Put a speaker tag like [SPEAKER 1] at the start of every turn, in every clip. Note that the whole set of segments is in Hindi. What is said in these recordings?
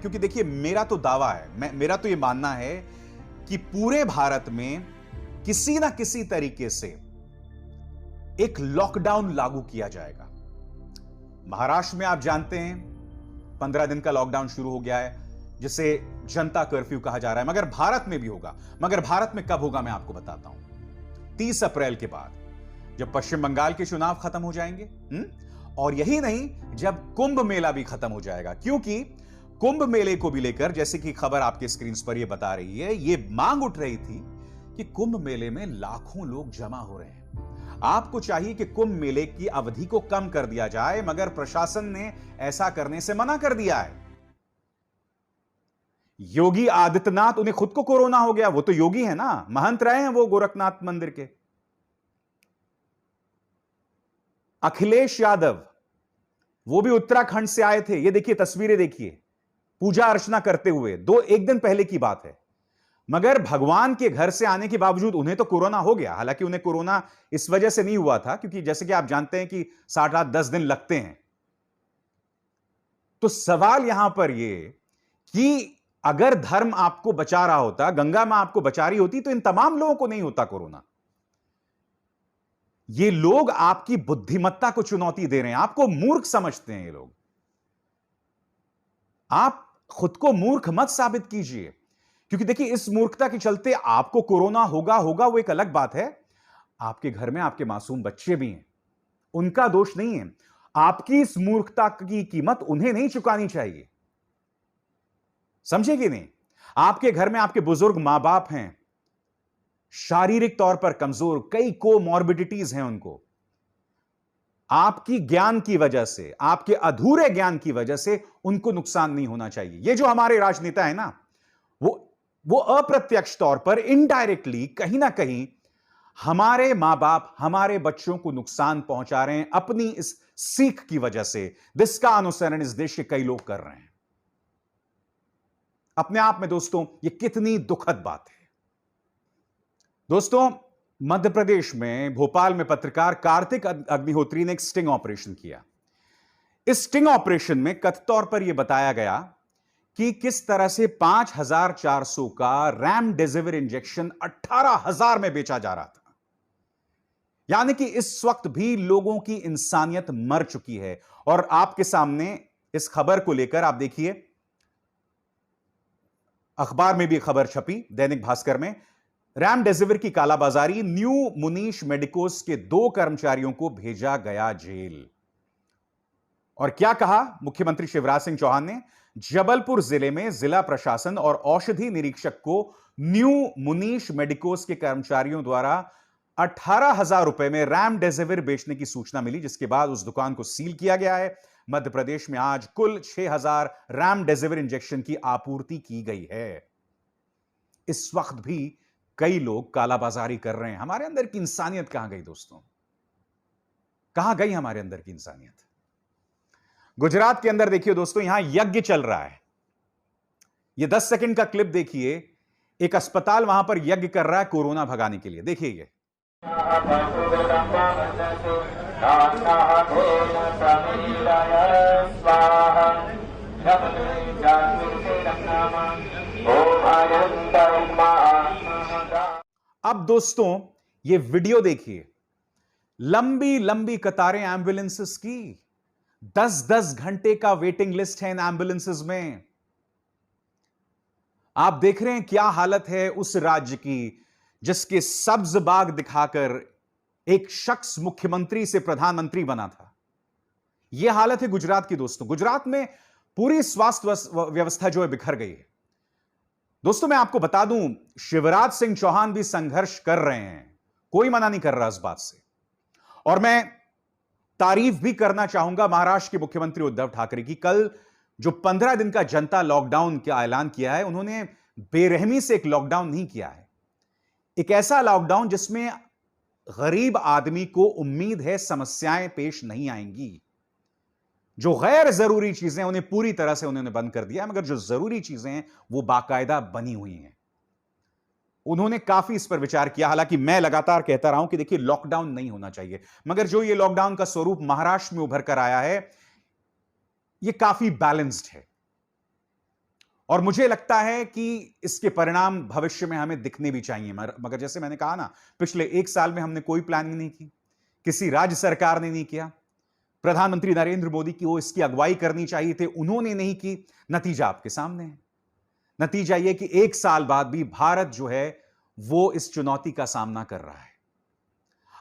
[SPEAKER 1] क्योंकि देखिए मेरा तो दावा है, मेरा तो यह मानना है कि पूरे भारत में किसी ना किसी तरीके से एक लॉकडाउन लागू किया जाएगा। महाराष्ट्र में आप जानते हैं 15 दिन का लॉकडाउन शुरू हो गया है, जिसे जनता कर्फ्यू कहा जा रहा है, मगर भारत में भी होगा। मगर भारत में कब होगा मैं आपको बताता हूं। 30 अप्रैल के बाद, जब पश्चिम बंगाल के चुनाव खत्म हो जाएंगे, और यही नहीं, जब कुंभ मेला भी खत्म हो जाएगा। क्योंकि कुंभ मेले को भी लेकर, जैसे कि खबर आपके स्क्रीन पर यह बता रही है, यह मांग उठ रही थी कि कुंभ मेले में लाखों लोग जमा हो रहे हैं। आपको चाहिए कि कुंभ मेले की अवधि को कम कर दिया जाए, मगर प्रशासन ने ऐसा करने से मना कर दिया है। योगी आदित्यनाथ, उन्हें खुद को कोरोना हो गया, वो तो योगी है ना, महंत रहे हैं वो गोरखनाथ मंदिर के। अखिलेश यादव, वो भी उत्तराखंड से आए थे, ये देखिए तस्वीरें देखिए, पूजा अर्चना करते हुए, एक दिन पहले की बात है। मगर भगवान के घर से आने के बावजूद उन्हें तो कोरोना हो गया। हालांकि उन्हें कोरोना इस वजह से नहीं हुआ था, क्योंकि जैसे कि आप जानते हैं कि 7-8-10 दिन लगते हैं। तो सवाल यहां पर यह कि अगर धर्म आपको बचा रहा होता, गंगा मां आपको बचा रही होती, तो इन तमाम लोगों को नहीं होता कोरोना। ये लोग आपकी बुद्धिमत्ता को चुनौती दे रहे हैं, आपको मूर्ख समझते हैं ये लोग। आप खुद को मूर्ख मत साबित कीजिए, क्योंकि देखिए इस मूर्खता के चलते आपको कोरोना होगा वो एक अलग बात है। आपके घर में आपके मासूम बच्चे भी हैं, उनका दोष नहीं है। आपकी इस मूर्खता की कीमत उन्हें नहीं चुकानी चाहिए, समझे कि नहीं? आपके घर में आपके बुजुर्ग मां बाप हैं, शारीरिक तौर पर कमजोर, कई कोमॉर्बिडिटीज हैं उनको। आपकी ज्ञान की वजह से, आपके अधूरे ज्ञान की वजह से उनको नुकसान नहीं होना चाहिए। ये जो हमारे राजनेता है ना, वो अप्रत्यक्ष तौर पर, इनडायरेक्टली, कहीं ना कहीं हमारे मां बाप, हमारे बच्चों को नुकसान पहुंचा रहे हैं अपनी इस सीख की वजह से, जिसका अनुसरण इस देश के कई लोग कर रहे हैं। अपने आप में दोस्तों ये कितनी दुखद बात है। दोस्तों, मध्य प्रदेश में भोपाल में पत्रकार कार्तिक अग्निहोत्री ने एक स्टिंग ऑपरेशन किया। इस स्टिंग ऑपरेशन में कथित तौर पर यह बताया गया कि किस तरह से 5400 का रेमडेसिविर इंजेक्शन 18,000 में बेचा जा रहा था। यानी कि इस वक्त भी लोगों की इंसानियत मर चुकी है। और आपके सामने इस खबर को लेकर आप देखिए, अखबार में भी खबर छपी, दैनिक भास्कर में, रेमडेसिविर की कालाबाजारी, न्यू मुनीश मेडिकोज के 2 कर्मचारियों को भेजा गया जेल। और क्या कहा मुख्यमंत्री शिवराज सिंह चौहान ने? जबलपुर जिले में जिला प्रशासन और औषधि निरीक्षक को न्यू मुनीश मेडिकोज के कर्मचारियों द्वारा 18,000 रुपए में रेमडेसिविर बेचने की सूचना मिली, जिसके बाद उस दुकान को सील किया गया है। मध्य प्रदेश में आज कुल 6,000 रेमडेसिविर इंजेक्शन की आपूर्ति की गई है। इस वक्त भी कई लोग कालाबाजारी कर रहे हैं। हमारे अंदर की इंसानियत कहां गई दोस्तों? कहां गई हमारे अंदर की इंसानियत? गुजरात के अंदर देखिए दोस्तों, यहां यज्ञ चल रहा है। यह 10 सेकंड का क्लिप देखिए। एक अस्पताल वहां पर यज्ञ कर रहा है कोरोना भगाने के लिए। देखिए ये। अब दोस्तों ये वीडियो देखिए, लंबी लंबी कतारें एम्बुलेंसेस की, 10-10 घंटे का वेटिंग लिस्ट है इन एम्बुलेंसेस में। आप देख रहे हैं क्या हालत है उस राज्य की जिसके सब्ज बाग दिखाकर एक शख्स मुख्यमंत्री से प्रधानमंत्री बना था। यह हालत है गुजरात की दोस्तों। गुजरात में पूरी स्वास्थ्य व्यवस्था जो है बिखर गई है। दोस्तों मैं आपको बता दूं, शिवराज सिंह चौहान भी संघर्ष कर रहे हैं, कोई मना नहीं कर रहा इस बात से। और मैं तारीफ भी करना चाहूंगा महाराष्ट्र के मुख्यमंत्री उद्धव ठाकरे की। कल जो 15 दिन का जनता लॉकडाउन का ऐलान किया है, उन्होंने बेरहमी से एक लॉकडाउन नहीं किया है, एक ऐसा लॉकडाउन जिसमें गरीब आदमी को उम्मीद है समस्याएं पेश नहीं आएंगी। जो गैर जरूरी चीजें उन्हें पूरी तरह से उन्होंने बंद कर दिया, मगर जो जरूरी चीजें हैं वो बाकायदा बनी हुई हैं। उन्होंने काफी इस पर विचार किया। हालांकि मैं लगातार कहता रहा हूं कि देखिए लॉकडाउन नहीं होना चाहिए, मगर जो ये लॉकडाउन का स्वरूप महाराष्ट्र में उभर कर आया है, ये काफी बैलेंस्ड है। और मुझे लगता है कि इसके परिणाम भविष्य में हमें दिखने भी चाहिए। मगर जैसे मैंने कहा ना, पिछले 1 साल में हमने कोई प्लानिंग नहीं की, किसी राज्य सरकार ने नहीं किया। प्रधानमंत्री नरेंद्र मोदी की वो इसकी अगुवाई करनी चाहिए थे, उन्होंने नहीं की। नतीजा आपके सामने है। नतीजा यह कि 1 साल बाद भी भारत जो है वो इस चुनौती का सामना कर रहा है।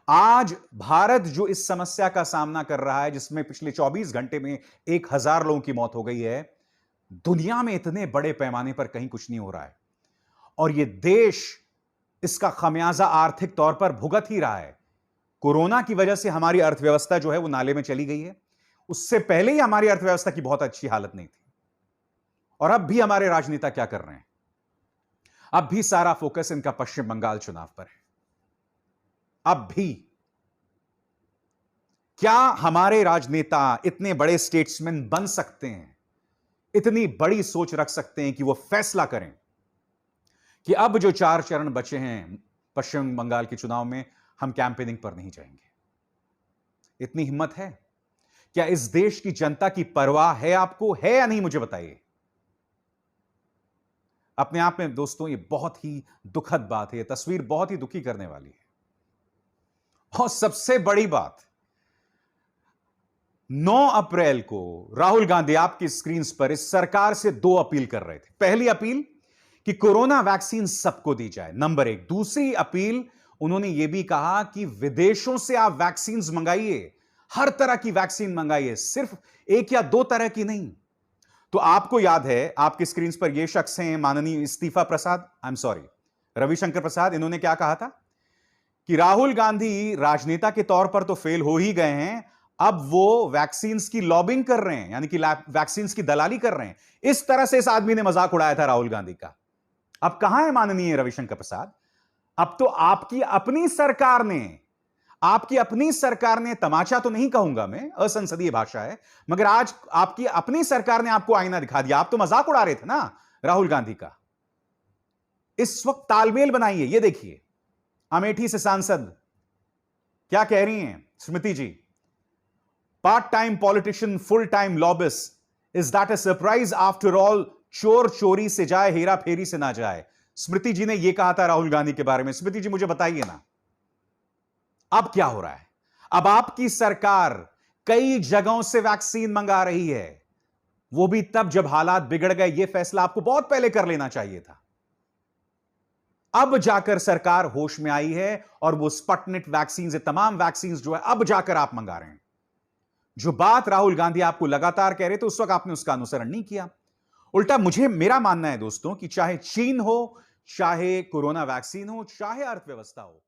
[SPEAKER 1] आज भारत जो इस समस्या का सामना कर रहा है, जिसमें पिछले 24 घंटे में 1000 लोगों की मौत हो गई है, दुनिया में इतने बड़े पैमाने पर कहीं कुछ नहीं हो रहा है। और यह देश इसका खमियाजा आर्थिक तौर पर भुगत ही रहा है। कोरोना की वजह से हमारी अर्थव्यवस्था जो है वो नाले में चली गई है। उससे पहले ही हमारी अर्थव्यवस्था की बहुत अच्छी हालत नहीं थी। और अब भी हमारे राजनेता क्या कर रहे हैं? अब भी सारा फोकस इनका पश्चिम बंगाल चुनाव पर है। अब भी क्या हमारे राजनेता इतने बड़े स्टेट्समैन बन सकते हैं, इतनी बड़ी सोच रख सकते हैं कि वो फैसला करें कि अब जो 4 चरण बचे हैं पश्चिम बंगाल के चुनाव में, हम कैंपेनिंग पर नहीं जाएंगे? इतनी हिम्मत है? क्या इस देश की जनता की परवाह है आपको, है या नहीं? मुझे बताइए। अपने आप में दोस्तों ये बहुत ही दुखद बात है, यह तस्वीर बहुत ही दुखी करने वाली है। और सबसे बड़ी बात, 9 अप्रैल को राहुल गांधी आपकी स्क्रीन पर इस सरकार से 2 अपील कर रहे थे। पहली अपील कि कोरोना वैक्सीन सबको दी जाए, नंबर 1। दूसरी अपील उन्होंने यह भी कहा कि विदेशों से आप वैक्सीन मंगाइए, हर तरह की वैक्सीन मंगाइए, सिर्फ 1 या 2 तरह की नहीं। तो आपको याद है, आपकी स्क्रीन पर यह शख्स हैं माननीय इस्तीफा प्रसाद, रविशंकर प्रसाद। इन्होंने क्या कहा था कि राहुल गांधी राजनेता के तौर पर तो फेल हो ही गए हैं, अब वो वैक्सीन की लॉबिंग कर रहे हैं, यानी कि वैक्सीन की दलाली कर रहे हैं। इस तरह से इस आदमी ने मजाक उड़ाया था राहुल गांधी का। अब कहां है माननीय रविशंकर प्रसाद? अब तो आपकी अपनी सरकार ने, तमाचा तो नहीं कहूंगा मैं, असंसदीय भाषा है, मगर आज आपकी अपनी सरकार ने आपको आईना दिखा दिया। आप तो मजाक उड़ा रहे थे ना राहुल गांधी का। इस वक्त तालमेल बनाइए। ये देखिए, अमेठी से सांसद क्या कह रही हैं Smriti ji. Part time politician, full time lobbyist, is that a surprise after all? चोर चोरी से जाए, हेरा फेरी से ना जाए। स्मृति जी ने यह कहा था राहुल गांधी के बारे में। स्मृति जी मुझे बताइए ना, अब क्या हो रहा है? अब आपकी सरकार कई जगहों से वैक्सीन मंगा रही है, वो भी तब जब हालात बिगड़ गए। यह फैसला आपको बहुत पहले कर लेना चाहिए था। अब जाकर सरकार होश में आई है और वो स्पुतनिक वैक्सीन से तमाम वैक्सीन जो है अब जाकर आप मंगा रहे हैं। जो बात राहुल गांधी आपको लगातार कह रहे थे, उस वक्त आपने उसका अनुसरण नहीं किया। उल्टा मेरा मानना है दोस्तों कि चाहे चीन हो, चाहे कोरोना वैक्सीन हो, चाहे अर्थव्यवस्था हो,